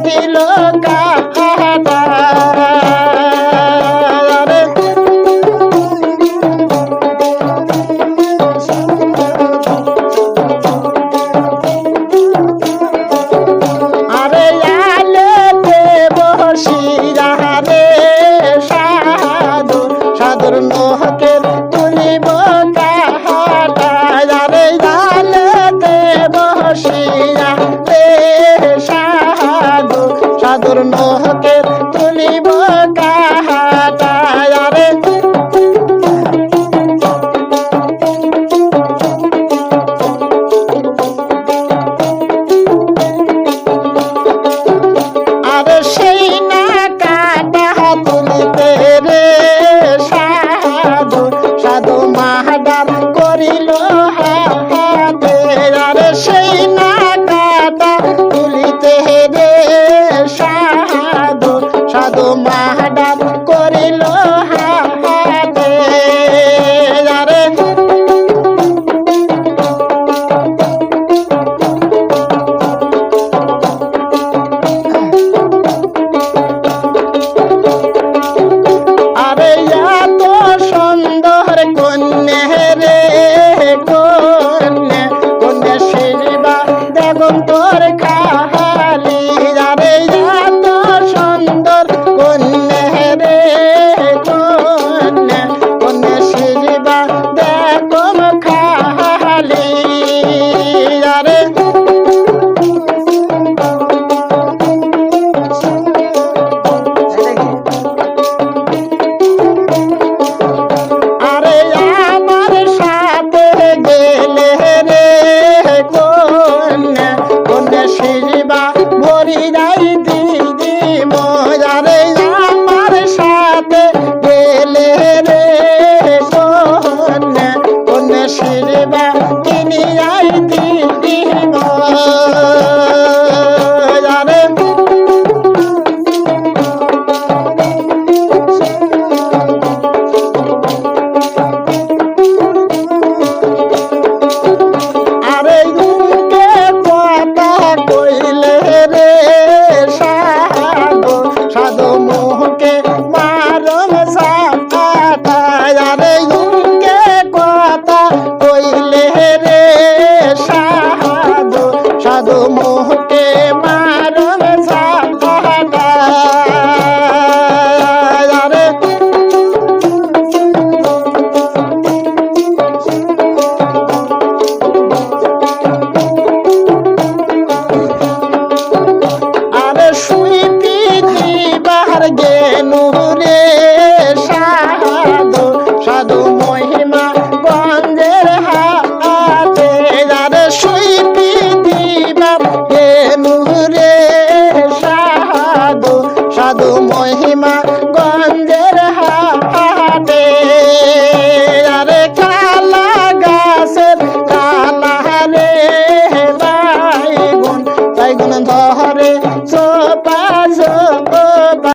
দিল কাটা আরে আলেতে বসিয়া রে সাধু সাধুর নহকের তুলিব কাটা আরে আলেতে বসিয়া রে সাধু সাধুর নহকের তুলিব কাটা আরে আরে সেই না কাটা তুলিতে রে সাধু সাধু মাহাদার করিল হাতে আরে সেই না কাটা তুলিতে রে সাধু সাধু মাহাদার করিল হাতে আরে আরে এত সুন্দর কন্যা রে কন্যা কন্যা শিবা দেবন তোর খালি আরে এত সুন্দর কন্যা রে কন্যা কন্যা শিবা দেবন খালি আরে আরে আমার সাথে গেলে রে কন্যা কন্যা শিবা ভরি যাই